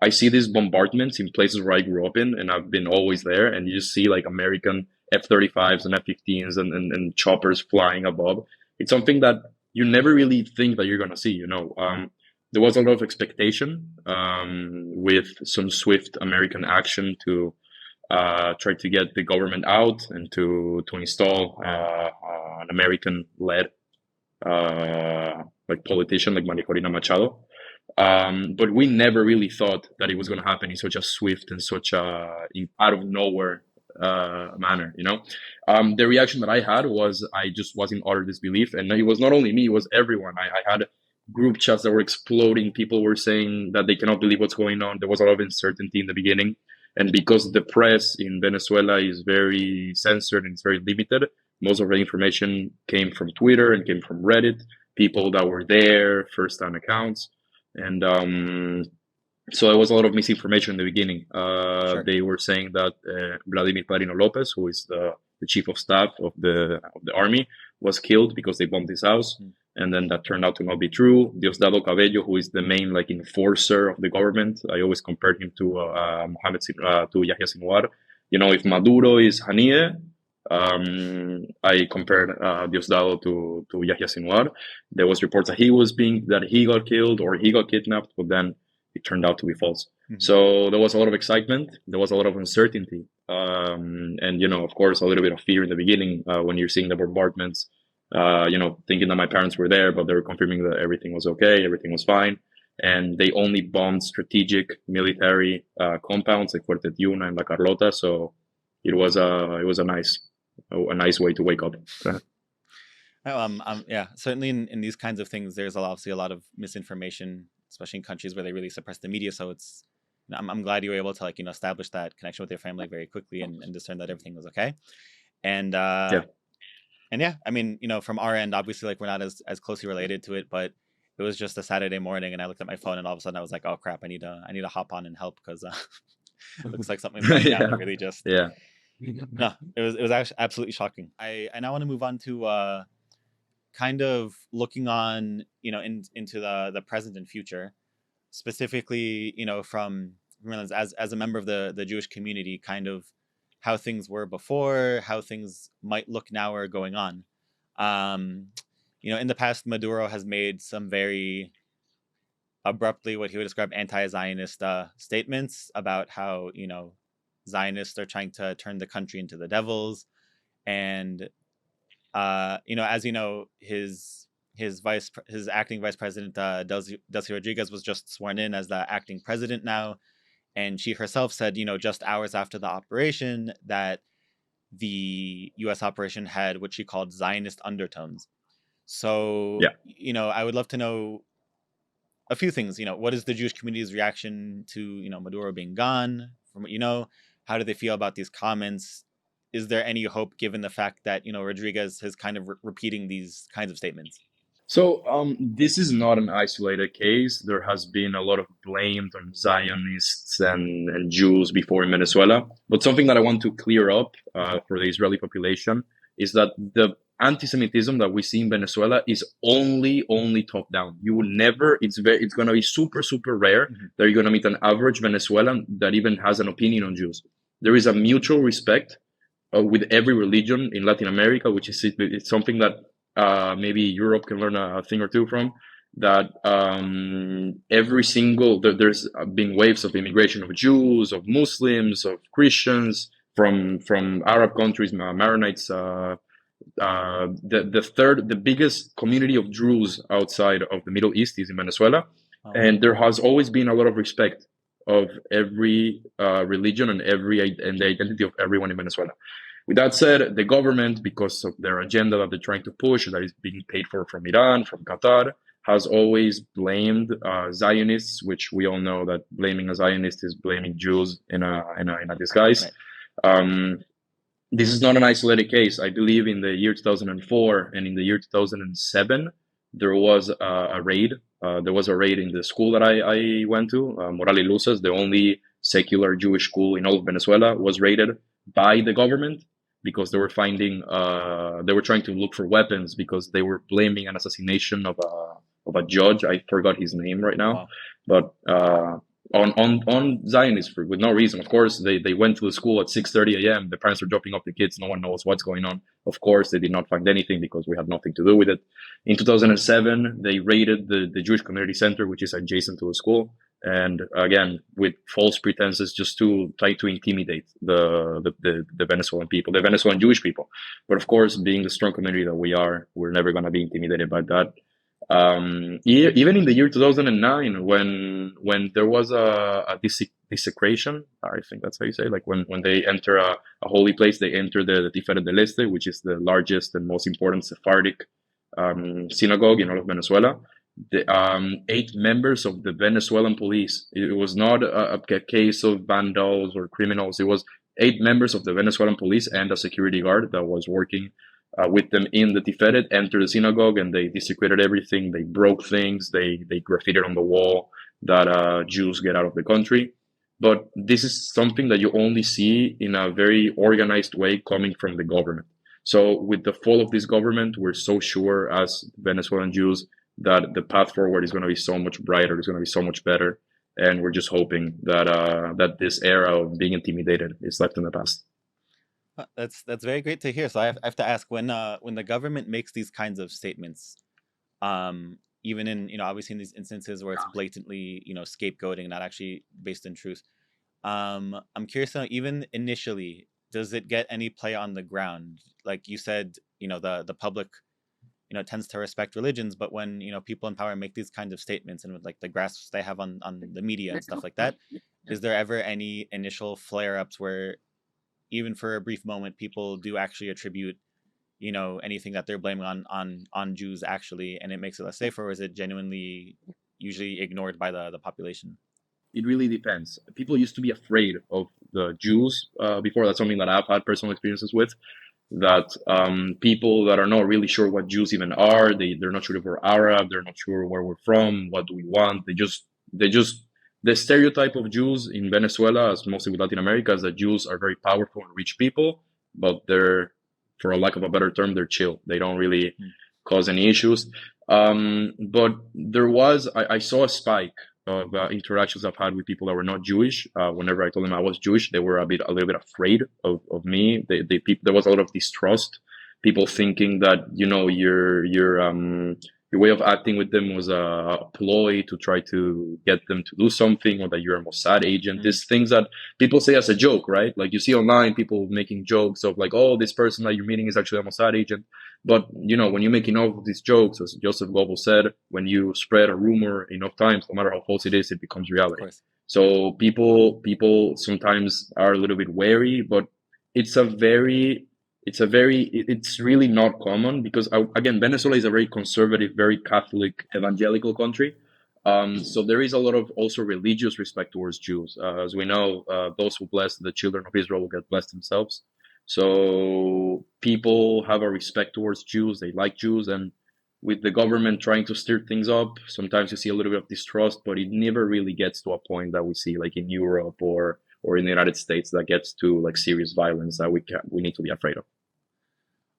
I see these bombardments in places where I grew up in, and I've been always there. And you just see like American F-35s and F-15s and choppers flying above. It's something that you never really think that you're going to see, There was a lot of expectation with some swift American action to try to get the government out and to install an American-led like politician like Maria Corina Machado. But we never really thought that it was going to happen in such a swift and such a out of nowhere manner, The reaction that I had was I just was in utter disbelief, and it was not only me, it was everyone. I had group chats that were exploding. People were saying that they cannot believe what's going on. There was a lot of uncertainty in the beginning. And because the press in Venezuela is very censored and it's very limited, most of the information came from Twitter and came from Reddit, people that were there, first-time accounts. And so there was a lot of misinformation in the beginning. Sure. They were saying that Vladimir Padrino Lopez, who is the chief of staff of the army, was killed because they bombed his house. And then that turned out to not be true. Diosdado Cabello, who is the main enforcer of the government, I always compared him to Yahya Sinwar. If Maduro is Haniyeh, I compared Diosdado to Yahya Sinwar. There was reports that he got killed or he got kidnapped, but then it turned out to be false. So there was a lot of excitement. There was a lot of uncertainty. And, of course, a little bit of fear in the beginning when you're seeing the bombardments, thinking that my parents were there, but they were confirming that everything was okay, everything was fine. And they only bombed strategic military compounds like Fuerte Tiuna and La Carlota. So it was a nice way to wake up. Yeah, certainly in these kinds of things, there's obviously a lot of misinformation, especially in countries where they really suppress the media. So it's, I'm glad you were able to establish that connection with your family very quickly and discern that everything was okay. And yeah, I mean, from our end, obviously, we're not as closely related to it, but it was just a Saturday morning, and I looked at my phone, and all of a sudden, I was like, "Oh crap! I need to hop on and help because it looks like something's going down." Really, just yeah. No, it was actually absolutely shocking. I now want to move on to kind of looking on, into the present and future, specifically, from as a member of the Jewish community, kind of how things were before, how things might look now or going on. In the past, Maduro has made some very abruptly what he would describe anti-Zionist statements about how, Zionists are trying to turn the country into the devils. And, as you know, his acting vice president, Delcy Rodriguez, was just sworn in as the acting president now. And she herself said, just hours after the operation, that the U.S. operation had what she called Zionist undertones. So, I would love to know a few things. What is the Jewish community's reaction to, Maduro being gone? From what how do they feel about these comments? Is there any hope given the fact that, Rodriguez is kind of repeating these kinds of statements? So this is not an isolated case. There has been a lot of blame on Zionists and Jews before in Venezuela. But something that I want to clear up for the Israeli population is that the anti-Semitism that we see in Venezuela is only top down. You will never. It's going to be super rare that you're going to meet an average Venezuelan that even has an opinion on Jews. There is a mutual respect with every religion in Latin America, which is it's something that maybe Europe can learn a thing or two from, that there's been waves of immigration of Jews, of Muslims, of Christians from Arab countries, Maronites. The biggest community of Druze outside of the Middle East is in Venezuela. And there has always been a lot of respect of every religion and the identity of everyone in Venezuela. With that said, the government, because of their agenda that they're trying to push, that is being paid for from Iran, from Qatar, has always blamed Zionists, which we all know that blaming a Zionist is blaming Jews in a disguise. Right. This is not an isolated case. I believe in the year 2004 and in the year 2007, there was a raid. There was a raid in the school that I went to, Moral y Luces, the only secular Jewish school in all of Venezuela, was raided by the government because they were trying to look for weapons because they were blaming an assassination of a judge. I forgot his name right now, but on Zionists with no reason. Of course, they went to the school at 6:30 a.m. The parents were dropping off the kids. No one knows what's going on. Of course, they did not find anything because we had nothing to do with it. In 2007, they raided the Jewish Community Center, which is adjacent to the school. And again, with false pretenses, just to try to intimidate the Venezuelan people, the Venezuelan Jewish people. But of course, being the strong community that we are, we're never going to be intimidated by that. Even in the year 2009, when there was a desecration, I think that's how you say, like when they enter a holy place, they enter the Tiferet del Este, which is the largest and most important Sephardic synagogue in all of Venezuela. 8 members of the Venezuelan police. It was not a case of vandals or criminals. It was 8 members of the Venezuelan police and a security guard that was working with them in the Tiferet entered the synagogue, and they desecrated everything. They broke things. They graffitied on the wall that Jews get out of the country. But this is something that you only see in a very organized way coming from the government. So with the fall of this government, we're so sure as Venezuelan Jews that the path forward is going to be so much brighter, it's going to be so much better, and we're just hoping that that this era of being intimidated is left in the past. That's very great to hear. So I have to ask, when the government makes these kinds of statements, even in, obviously in these instances where it's blatantly, scapegoating, not actually based in truth, I'm curious to know, even initially, does it get any play on the ground? Like you said, the public, tends to respect religions, but when, people in power make these kinds of statements and with like the grasp they have on the media and stuff like that, is there ever any initial flare-ups where even for a brief moment people do actually attribute, anything that they're blaming on Jews actually, and it makes it less safe, or is it genuinely usually ignored by the population? It really depends. People used to be afraid of the Jews before. That's something that I've had personal experiences with, that people that are not really sure what Jews even are, they're not sure if we're Arab, they're not sure where we're from, what do we want. The stereotype of Jews in Venezuela, as mostly with Latin America, is that Jews are very powerful and rich people, but they're, for a lack of a better term, they're chill. They don't really cause any issues. But I saw a spike of interactions I've had with people that were not Jewish. Whenever I told them I was Jewish, they were a little bit afraid of me. There was a lot of distrust. People thinking that your way of acting with them was a ploy to try to get them to do something, or that you're a Mossad agent. These things that people say as a joke, right? Like you see online people making jokes of like, oh, this person that you're meeting is actually a Mossad agent. But when you make enough of these jokes, as Joseph Goebbels said, when you spread a rumor enough times, no matter how false it is, it becomes reality. So people sometimes are a little bit wary, but it's really not common because, again, Venezuela is a very conservative, very Catholic, evangelical country. So there is a lot of also religious respect towards Jews. As we know, those who bless the children of Israel will get blessed themselves. So people have a respect towards Jews. They like Jews. And with the government trying to stir things up, sometimes you see a little bit of distrust, but it never really gets to a point that we see like in Europe or in the United States that gets to like serious violence that we need to be afraid of.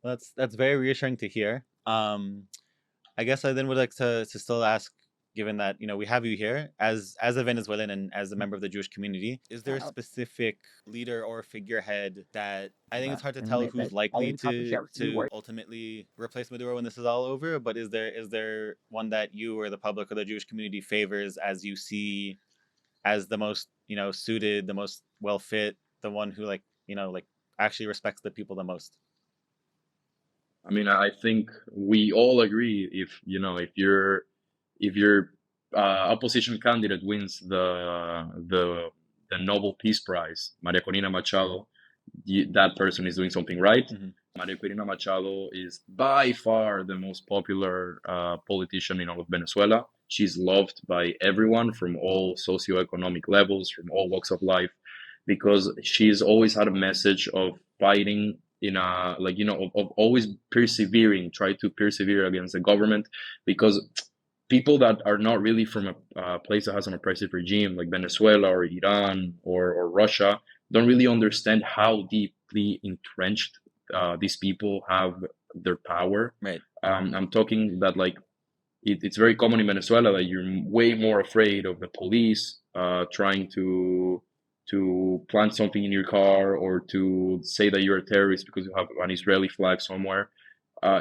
Well, that's very reassuring to hear. I guess I then would like to still ask, given that we have you here as a Venezuelan and as a member of the Jewish community, is there a specific leader or figurehead that I think it's hard to tell who's likely to ultimately replace Maduro when this is all over? But is there one that you or the public or the Jewish community favors as you see as the most suited, the most well fit, the one who actually respects the people the most? I mean, I think we all agree if your opposition candidate wins the Nobel Peace Prize, Maria Corina Machado, that person is doing something right. Maria Corina Machado is by far the most popular politician in all of Venezuela. She's loved by everyone from all socioeconomic levels, from all walks of life, because she's always had a message of fighting of always persevering, try to persevere against the government, because people that are not really from a place that has an oppressive regime like Venezuela or Iran or Russia don't really understand how deeply entrenched these people have their power. Right. I'm talking that it's very common in Venezuela that you're way more afraid of the police trying to plant something in your car or to say that you're a terrorist because you have an Israeli flag somewhere.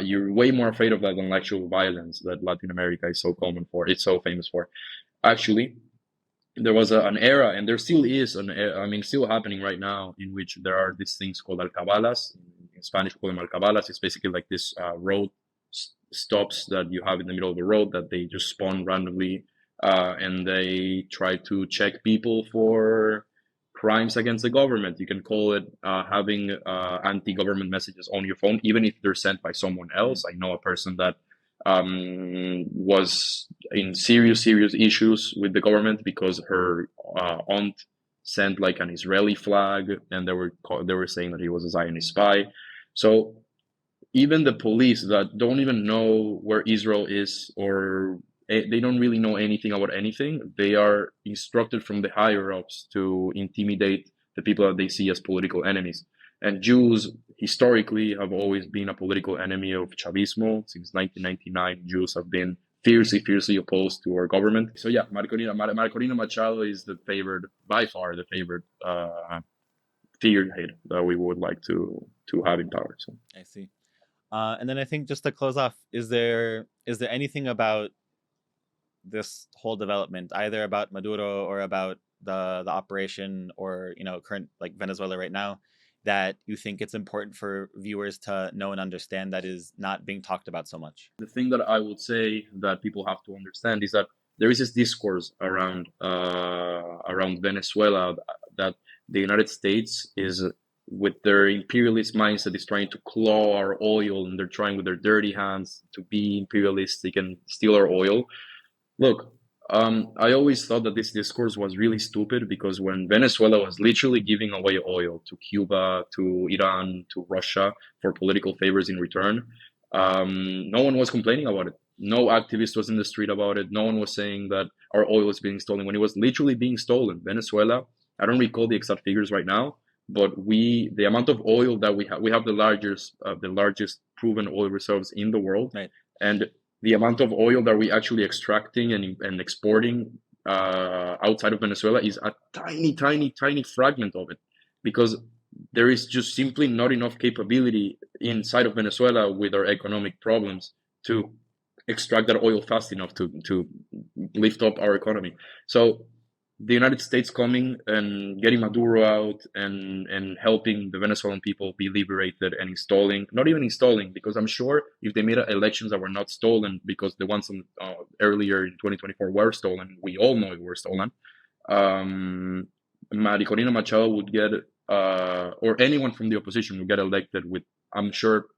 You're way more afraid of that than actual violence that Latin America is so common for. It's so famous for. Actually, there was an era, and there still is still happening right now, in which there are these things called alcabalas. In Spanish, we call them alcabalas. It's basically like this road stops that you have in the middle of the road that they just spawn randomly, and they try to check people for crimes against the government. You can call it having anti-government messages on your phone, even if they're sent by someone else. I know a person that was in serious issues with the government because her aunt sent like an Israeli flag, and they were saying that he was a Zionist spy. So even the police that don't even know where Israel is, or they don't really know anything about anything, they are instructed from the higher ups to intimidate the people that they see as political enemies. And Jews historically have always been a political enemy of Chavismo. Since 1999, Jews have been fiercely opposed to our government. So yeah, Marcolino Machado is by far the favored figurehead that we would like to have in power. So I see. And then I think just to close off, is there anything about this whole development, either about Maduro or about the operation, or current like Venezuela right now, that you think it's important for viewers to know and understand that is not being talked about so much? The thing that I would say that people have to understand is that there is this discourse around Venezuela that the United States is, with their imperialist mindset, is trying to claw our oil, and they're trying with their dirty hands to be imperialistic and steal our oil. Look, I always thought that this discourse was really stupid, because when Venezuela was literally giving away oil to Cuba, to Iran, to Russia for political favors in return, no one was complaining about it. No activist was in the street about it. No one was saying that our oil was being stolen when it was literally being stolen. Venezuela, I don't recall the exact figures right now, but the amount of oil that we have the largest proven oil reserves in the world, right. And the amount of oil that we actually extracting and exporting outside of Venezuela is a tiny fragment of it, because there is just simply not enough capability inside of Venezuela with our economic problems to extract that oil fast enough to lift up our economy. So the United States coming and getting Maduro out and helping the Venezuelan people be liberated and not even installing, because I'm sure if they made elections that were not stolen, because the ones earlier in 2024 were stolen, we all know it were stolen, Corina Machado would get, or anyone from the opposition would get elected with, I'm sure,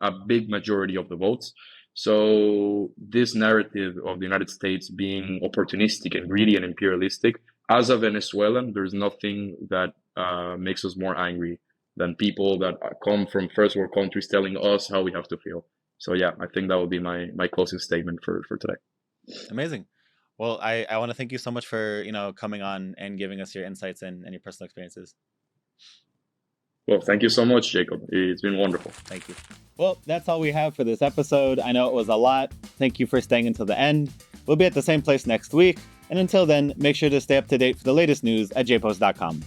a big majority of the votes. So this narrative of the United States being opportunistic and greedy and imperialistic, as a Venezuelan, there's nothing that makes us more angry than people that come from first world countries telling us how we have to feel. So yeah, I think that would be my closing statement for today. Amazing. Well, I want to thank you so much for coming on and giving us your insights and your personal experiences. Well, thank you so much, Jacob. It's been wonderful. Thank you. Well, that's all we have for this episode. I know it was a lot. Thank you for staying until the end. We'll be at the same place next week. And until then, make sure to stay up to date for the latest news at jpost.com.